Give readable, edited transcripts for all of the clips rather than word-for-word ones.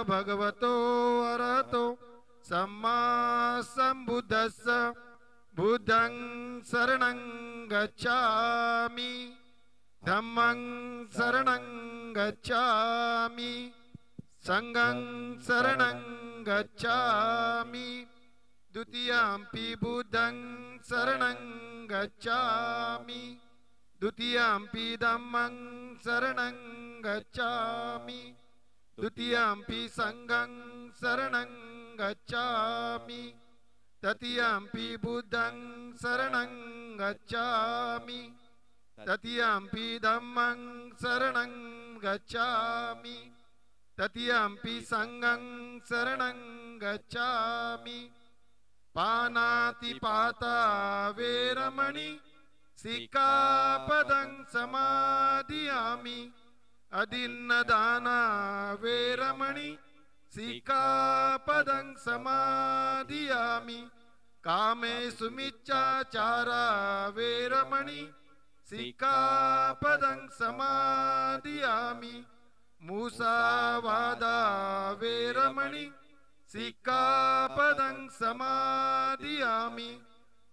भगवतो अरहतो सम्मा संबुद्धस्स बुद्धं शरणं गच्छामि धम्मं शरणं गच्छामि संघं शरणं गच्छामि द्वितीयंपि बुद्धं शरणं गच्छामि द्वितीयंपि धम्मं शरणं गच्छामि द्वितीयंपि संघं शरणं गच्छामि तृतीयंपि बुद्धं शरणं गच्छामि तृतीयंपि धम्मं शरणं गच्छामि तृतीयंपि संघं शरणं गच्छामि पानातिपाता वेरमणि सिक्खापदं समादियामि अदिन्नदाना वेरमणि सिक्खापदं समादियामि कामेषु मिच्छाचारा वेरमणि सिक्खापदं समादियामि मुसावादा वेरमणि सिक्खापदं समादियामि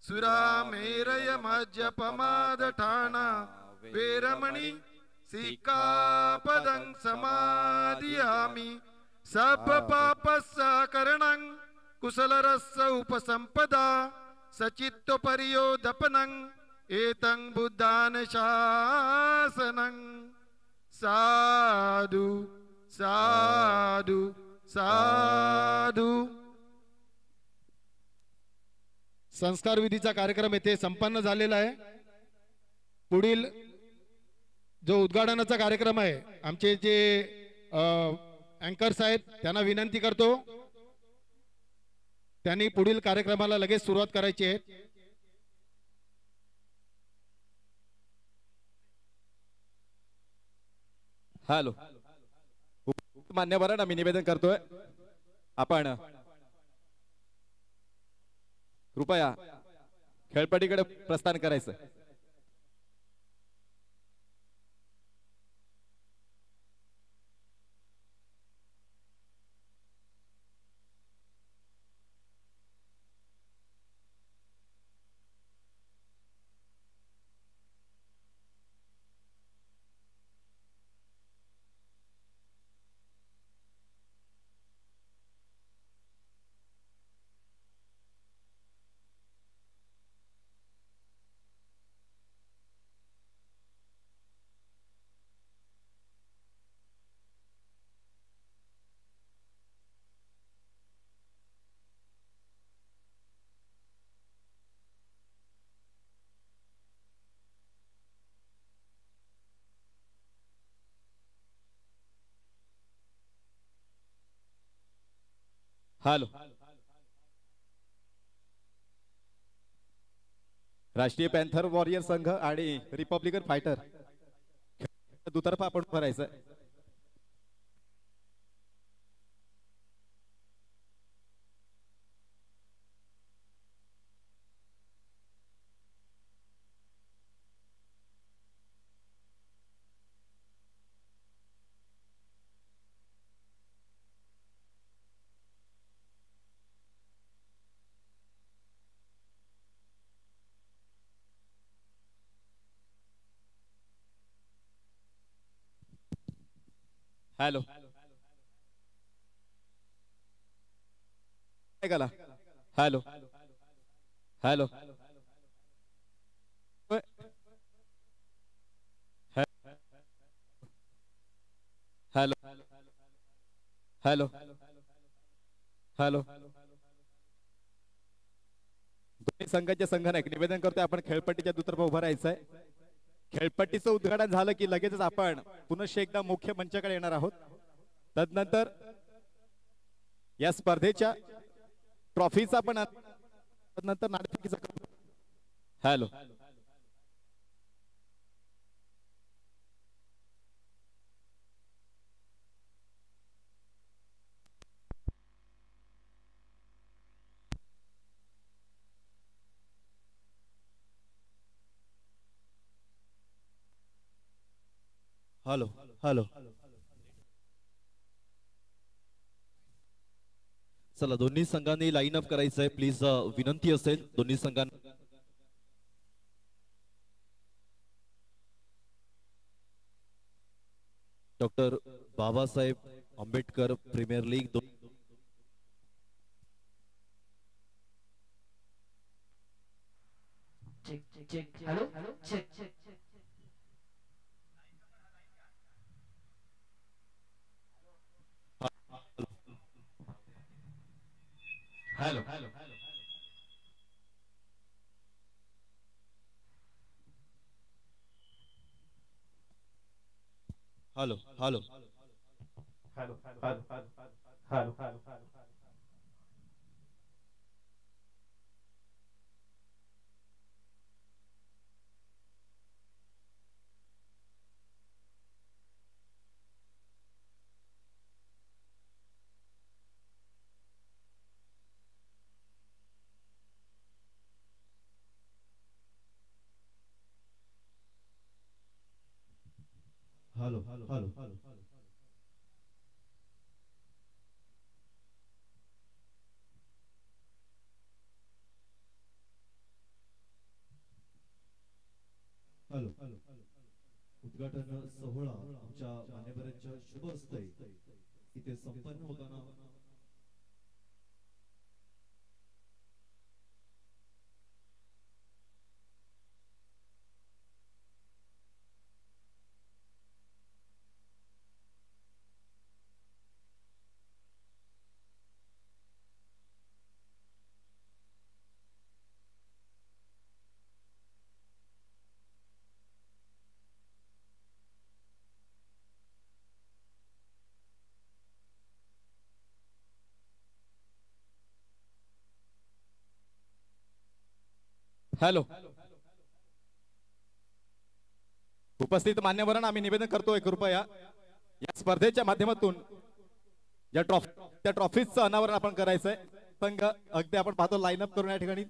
सुरामेरय मज्जपमादठाना वेरमणि सिक्खापदं समादियामि सब्बपापस्सकरणं कुशलरस्स उपसंपदा सचित्तपर्योदपनं एतं बुद्धानुशासनं साधु साधु साधु। संस्कार विधीचा कार्यक्रम येथे संपन्न झालेला आहे। पुढील जो उद्घाटनाचा कार्यक्रम आहे आमचे जे अँकर्स आहेत त्यांना विनंती करतो त्यांनी पुढील कार्यक्रमाला लगेच सुरुवात करायची आहे। हॅलो मान्यवरांना मी निवेदन करतोय आपण कृपया खेळपट्टीकडे प्रस्थान करायचं। हॅलो राष्ट्रीय पॅन्थर वॉरियर संघ आणि रिपब्लिकन फायटर दुतर्फा आपण भरायचं। हॅलो ऐकाला hello hello hello hello hello दोन्ही संघाच्या संघाने एक निवेदन करतोय आपण खेळपट्टीच्या दुतर्फा उभं राहायचंय। खेळपट्टीचं उद्घाटन झालं की लगेचच आपण पुनश्च एकदा मुख्य मंचाकडे येणार आहोत। तदनंतर या स्पर्धेच्या ट्रॉफीचा पण नंतर नाणेफेकीचा हॅलो हॅलो हॅलो चला दोन्ही संघांनी लाईन अप करायचं आहे प्लीज, विनंती असेल दोन्ही संघांना. Doctor Babasaheb Ambedkar premier league hello hello hello hello hello hello hello hello hello hello उद्घाटन सोहळा आमच्या मान्यवरांच्या शुभ हस्ते इथे संपन्न होताना हॅलो उपस्थित मान्यवरांना आम्ही निवेदन करतोय कृपया या स्पर्धेच्या माध्यमातून त्या ट्रॉफीचं अनावरण आपण करायचंय. संघ अगदी आपण पाहतो लाईनअप करून या ठिकाणी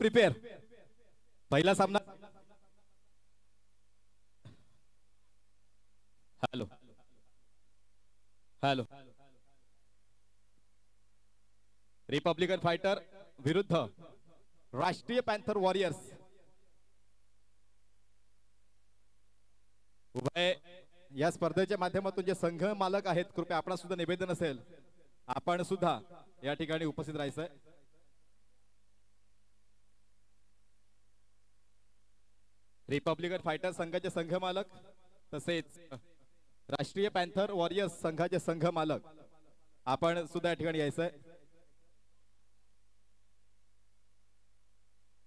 प्रिपेअर. पहिला सामना हॅलो हॅलो रिपब्लिकन फायटर विरुद्ध राष्ट्रीय पॅन्थर वॉरियर्स. उभय या स्पर्धेच्या माध्यमातून जे संघ मालक आहेत कृपया आपणा सुद्धा निवेदन असेल आपण सुद्धा या ठिकाणी उपस्थित राहायचंय. रिपब्लिकन फायटर संघाचे संघ मालक तसेच राष्ट्रीय पॅन्थर वॉरियर्स संघाचे संघ मालक आपण सुद्धा या ठिकाणी यायचंय.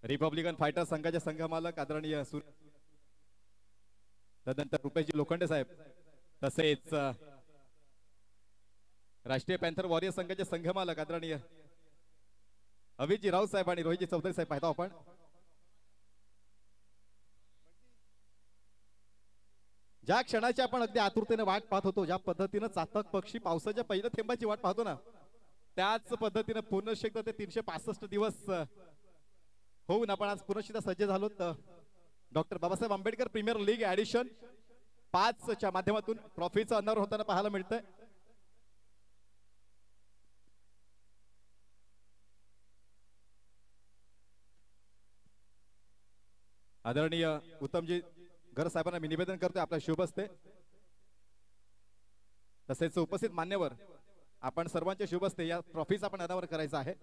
रिपब्लिकन फायटर संघाचे संघ मालक आदरणीय तदनंतर रुपेशजी लोखंडे साहेब तसेच राष्ट्रीय पॅन्थर वॉरियर संघाचे संघ मालक आदरणीय अभिजी राऊत साहेब आणि रोहितजी चौधरी साहेब पाहतो आपण. ज्या क्षणाची आपण अगदी आतुरतेने वाट पाहत होतो, ज्या पद्धतीनं चातक पक्षी पावसाच्या पहिल्या थेंबाची वाट पाहतो ना, त्याच पद्धतीने पुनश्च एकदा ते 365 दिवस होऊन आपण आज पुनश्च सज्ज झालो. Doctor Babasaheb Ambedkar premier league edition 5 च्या माध्यमातून ट्रॉफीचं अनावरण होताना पाहायला मिळतंय. आदरणीय उत्तमजी घर साहेबांना मी निवेदन करतोय आपल्या शुभ हस्ते तसेच उपस्थित मान्यवर आपण सर्वांच्या शुभ हस्ते या ट्रॉफीचं आपण अनावरण करायचं आहे.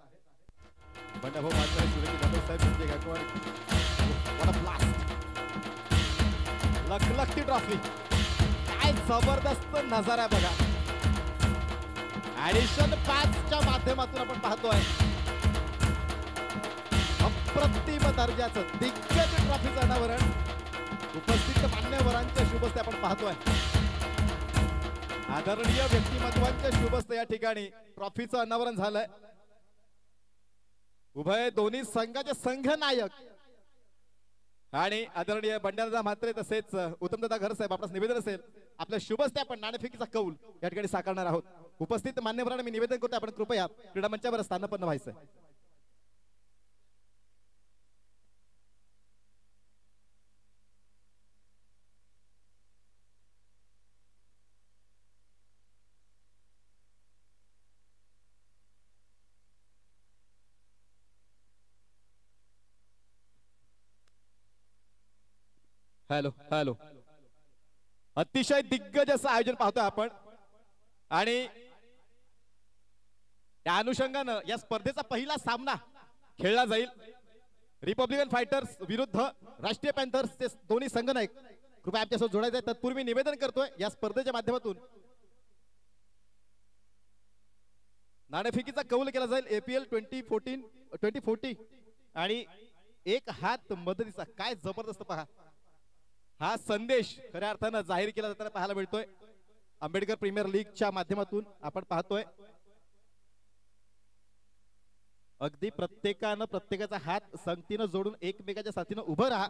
Bandabhau Malkare, Suresh Jadhav saheb, Sanjay Gaikwad. What a blast. लखलखती ट्रॉफी. काय जबरदस्त नजारा आहे बघा. ऍडिशन 5 च्या माध्यमातून आपण पाहतोय अप्रतिम दर्जाचं दिग्गज ट्रॉफीचं अनावरण उपस्थित मान्यवरांच्या शुभ हस्ते आपण पाहतोय. आदरणीय व्यक्तिमत्वांच्या शुभ हस्ते या ठिकाणी ट्रॉफीचं अनावरण झालंय. उभय दोन्ही संघाचे संघ नायक आणि आदरणीय बंडारदा म्हात्रे तसेच उत्तमदादा घर साहेब आपल्यास निवेदन असेल आपल्या शुभ हस्ते आपण नाणेफेकीचा कौल या ठिकाणी साकारणार आहोत. उपस्थित मान्यवरांना मी निवेदन करतो आपण कृपया क्रीडा मंचावर स्थानापन्न व्हायचंय. हॅलो हॅलो अतिशय दिग्गज असं आयोजन पाहतोय आपण आणि त्या अनुषंगानं या स्पर्धेचा पहिला सामना खेळला जाईल. रिपब्लिकन फायटर्स विरुद्ध राष्ट्रीय पॅन्थर्सचे दोन्ही संघनायक कृपया आमच्यासोबत जोडायचे. तत्पूर्वी निवेदन करतोय या स्पर्धेच्या माध्यमातून नाणेफेकीचा कौल केला जाईल. APL 2040 आणि एक हात मदतीचा. काय जबरदस्त पहा हा संदेश खऱ्या अर्थानं जाहीर केला जाताना पाहायला मिळतोय. आंबेडकर प्रीमियर लीगच्या माध्यमातून आपण पाहतोय अगदी प्रत्येकानं प्रत्येकाचा हात संगतीनं जोडून एकमेकाच्या साथीनं उभं राहा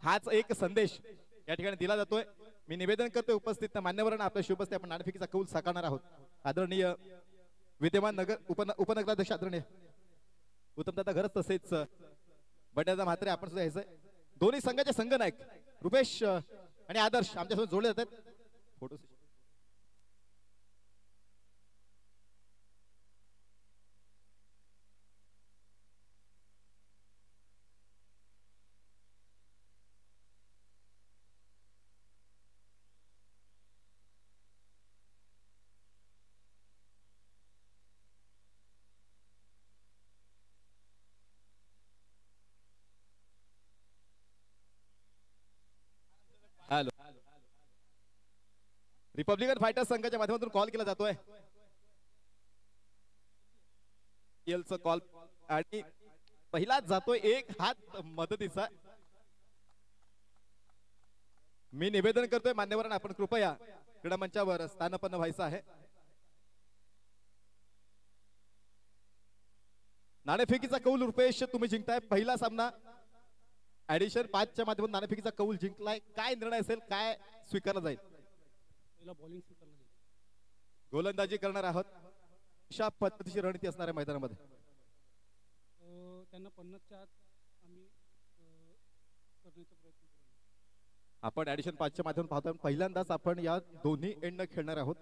हाच एक संदेश या ठिकाणी दिला जातोय. मी निवेदन करतोय उपस्थित मान्यवरांना आपल्या शुभस्ते आपण नाणेफेकीचा कौल साकारणार आहोत. आदरणीय विद्यमान उपनगराध्यक्ष आदरणीय उत्तमदादा घरच तसेच बंड्यादा म्हात्रे आपण सुद्धा यायचंय. दोन्ही संघाचे संघनायक रुपेश आणि आदर्श आमच्यासोबत जोडले जातात. फोटो हॅलो रिपब्लिकन फायटर्स संघाच्या माध्यमातून कॉल केला जातोय. कॉल आणि पहिलाच जातोय एक हात मदतीचा. मी निवेदन करतोय मान्यवरांना आपण कृपया क्रीडा मंचावर स्थानापन्न व्हायचं आहे. नाणेफेकीचा कौल रुपेश तुम्ही जिंकताय. पहिला सामना ऍडिशन 5 च्या माध्यमातून नाणेफेकीचा कौल जिंकलाय. काय निर्णय असेल काय स्वीकारला जाईल. गोलंदाजी करणार आहोत. अशा पद्धतीची रणनीती असणार आहे मैदानामध्ये. त्यांना 50च्या आत आम्ही करण्याचा प्रयत्न करू. आपण ऍडिशन 5 च्या माध्यमातून पाहतोय पहिल्यांदाच आपण या दोन्ही एंडनं खेळणार आहोत.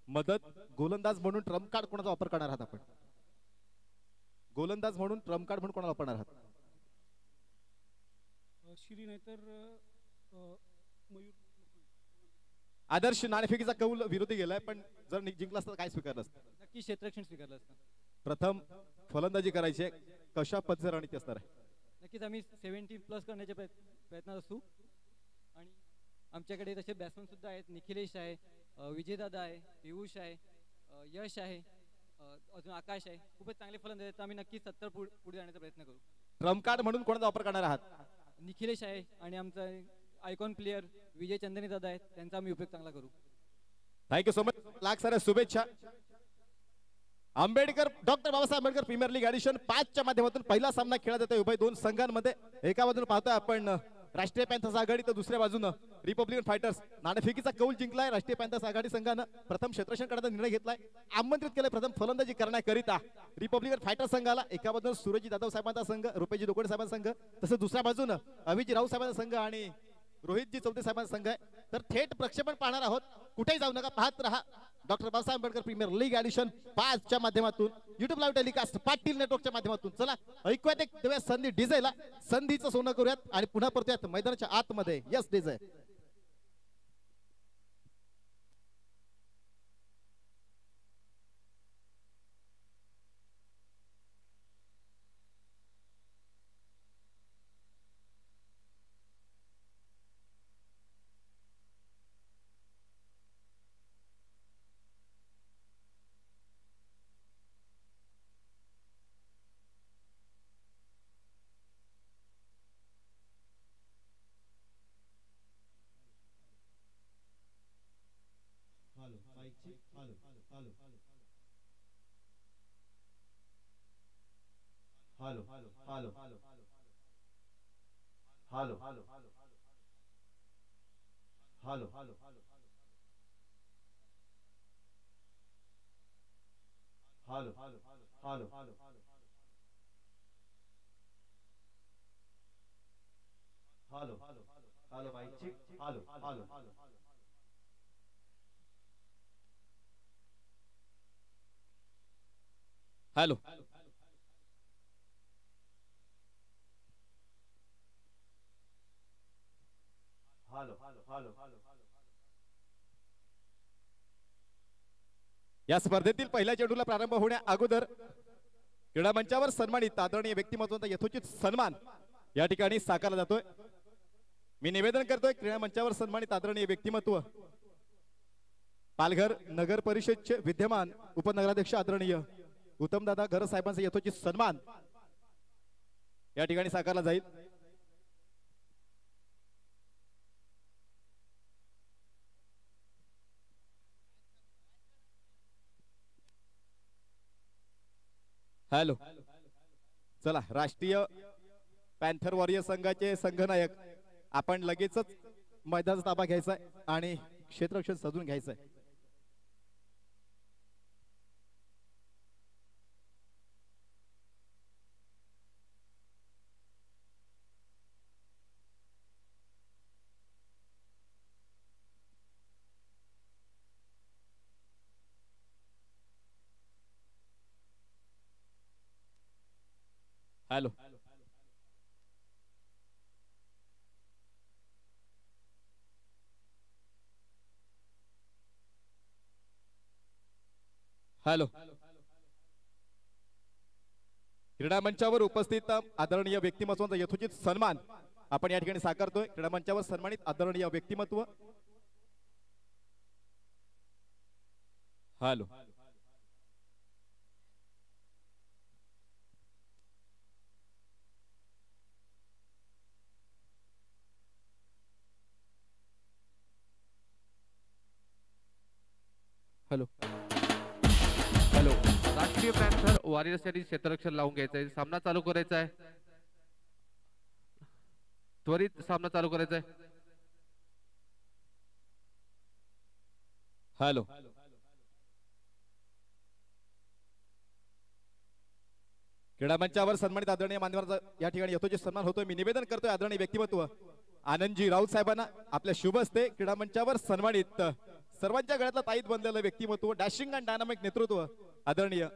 मदत गोलंदाज म्हणून ट्रम्प कार्ड कोणाचा वापर करणार आहात आपण. गोलंदाज म्हणून ट्रम्प कार्ड म्हणून कोणाला वापरणार आहात. श्री नाहीतर मयूर. आदर्श नाणेफेकीचा कौल विरोधी गेलाय पण जर जिंकला असता काय स्वीकारलं असतं. नक्की क्षेत्ररक्षण स्वीकारलं असतं. प्रथम फलंदाजी करायची कशा पद्धतीची रणनीती असणार आहे. नक्कीच आम्ही 70+ करण्याच्या प्रयत्नात असू आणि आमच्याकडे तसे बॅट्समन सुद्धा आहेत. निखिलेश आहे, विजयदादा आहे, पियुष आहे, यश आहे, अजून आकाश आहे. खूपच चांगले फलंदाज आहेत. आम्ही नक्कीच 70 पुढे जाण्याचा प्रयत्न करू. ट्रम्प कार्ड म्हणून कोणाचा वापर करणार आहात. निखिलेश आहे आणि आमचा आयकॉन प्लेयर विजय चंदनी दादा आहेत. त्यांचा आम्ही उपयोग चांगला करू. Thank you so much. लाख साऱ्या शुभेच्छा. Doctor Babasaheb Ambedkar premier league edition 5 च्या माध्यमातून पहिला सामना खेळला जातोय उभय दोन संघांमध्ये. एका बाजूने पाहतोय आपण राष्ट्रीय पॅन्थर्स आघाडी तर दुसऱ्या बाजूनं रिपब्लिकन फायटर्स. नाणेफेकीचा कौल जिंकलाय राष्ट्रीय पॅन्थर्स आघाडी संघानं. प्रथम क्षेत्ररक्षण करण्याचा निर्णय घेतलाय. आमंत्रित केलंय प्रथम फलंदाजी करण्याकरिता रिपब्लिकन फायटर्स संघाला. एका बाजून सूरजी जाधव साहेबांचा संघ, रुपेशजी डोकोडे साहेबांचा संघ, तसंच दुसऱ्या बाजूनं अभिजी राऊत साहेबांचा संघ आणि रोहितजी चौधरी साहेबांचा संघ आहे. तर थेट प्रक्षेपण पाहणार आहोत. कुठेही जाऊ नका, पाहत रहा doctor Babasaheb Ambedkar premier league edition 5 च्या माध्यमातून युट्यूब लाईव्ह टेलिकास्ट पाटील नेटवर्कच्या माध्यमातून. चला ऐकूयात एक देऊया संधी डीजेला. संधीचं सोनं करूयात आणि पुन्हा परतूयात मैदानाच्या आतमध्ये. Yes DJ. Halo, mic check. Halo, halo, halo. Halo, halo, halo. Halo, halo, halo. Halo, halo, halo. Halo, halo, halo, halo. Halo, halo, halo, mic check. Halo, halo, halo. Hello या स्पर्धेतील पहिल्या चेंडूला प्रारंभ होण्या अगोदर क्रीडा मंचावर सन्मानित आदरणीय व्यक्तिमत्वाचा यथोचित सन्मान या ठिकाणी साकारला जातोय। मी निवेदन करतोय क्रीडा मंचावर सन्मानित आदरणीय व्यक्तिमत्व पालघर नगर परिषदचे विद्यमान उपनगराध्यक्ष आदरणीय उत्तमदादा घर साहेबांचा यथोचित सन्मान या ठिकाणी साकारला जाईल। हॅलो, चला राष्ट्रीय पॅन्थर वॉरियर संघाचे संघनायक आपण लगेचच मैदानाचा ताबा घ्यायचा आहे आणि क्षेत्ररक्षण सजून घ्यायचंय। हॅलो, हॅलो, क्रीडा मंचावर उपस्थित आदरणीय व्यक्तिमत्वाचा यथोचित सन्मान आपण या ठिकाणी साकारतोय। क्रीडा मंचावर सन्मानित आदरणीय व्यक्तिमत्व हॅलो, हॅलो हॅलो, राष्ट्रीय पॅन्थर वॉरियर्ससाठी क्षेत्ररक्षण लावून घ्यायचं आहे। सामना चालू करायचा आहे, त्वरित सामना चालू करायचा आहे। हॅलो, क्रीडा मंचावर सन्मानित आदरणीय मान्यवरांचा या ठिकाणी यथोचित सन्मान होतोय। मी निवेदन करतोय आदरणीय व्यक्तिमत्व आनंदजी राऊत साहेबांना आपल्या शुभ हस्ते क्रीडा मंचावर सन्मानित सर्वांच्या गळ्यातला ताईत बनलेलं व्यक्तिमत्व डॅशिंग अँड डायनामिक नेतृत्व आदरणीय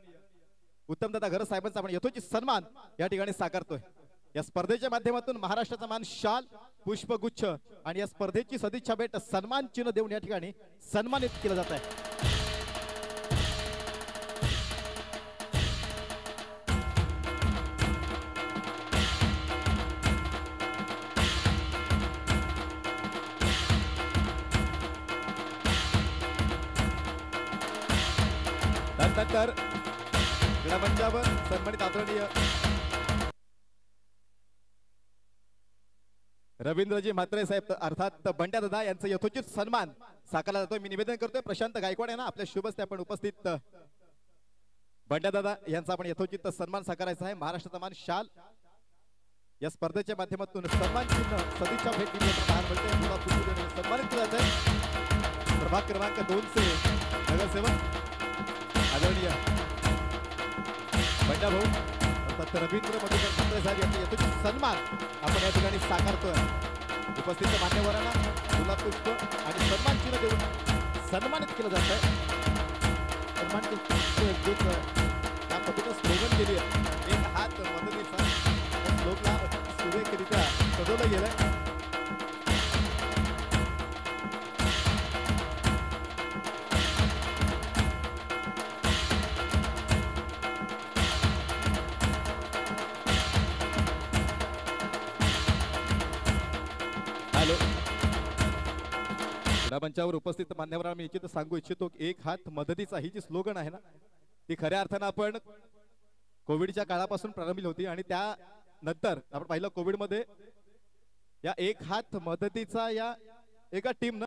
उत्तमदादा घर साहेबांचा आपण यथोचित सन्मान या ठिकाणी साकारतोय। या स्पर्धेच्या माध्यमातून महाराष्ट्राचा मान शाल पुष्पगुच्छ आणि या स्पर्धेची सदिच्छा भेट सन्मान चिन्ह देऊन या ठिकाणी सन्मानित केलं जात आहे। त्यानंतर क्रीडा मंचावर सन्मानित आदरणीय रवींद्रजी म्हात्रे साहेब अर्थात बंड्या दादा यांचा यथोचित सन्मान साकारला जातोय। मी निवेदन करतोय प्रशांत गायकवाड यांना आपल्या शुभ हस्ते आपण उपस्थित बंड्या दादा यांचा आपण यथोचित सन्मान साकारायचा आहे। महाराष्ट्राचा मान शाल या स्पर्धेच्या माध्यमातून सन्मान चिन्ह सदिच्छा भेट दिली सन्मानित केलं जात आहे। प्रभाग क्रमांक 2 चे नगरसेवक आदरणीय बंडा भाऊ अर्थात रवींद्र मधुकर म्हात्रे साहेब यांचा यथोचित सन्मान आपण या ठिकाणी साकारतोय। उपस्थित मान्यवरांना गुलाब पुष्प आणि सन्मान चिन्ह देऊन सन्मानित केलं जात आहे। सन्मान त्या पद्धतीनं स्लोगन केली आहे, एक हात मदतीचा स्लोगनला सुरेखरित्या सजवलं गेलंय। हॅलो, क्रीडा मंचावर उपस्थित मान्यवरांना मी इच्छित सांगू इच्छितो की एक हात मदतीचा ही जी स्लोगन आहे ना ती खऱ्या अर्थानं आपण कोविडच्या काळापासून प्रारंभिली होती आणि त्यानंतर आपण पाहिलं कोविडमध्ये या एक हात मदतीचा या एका टीमनं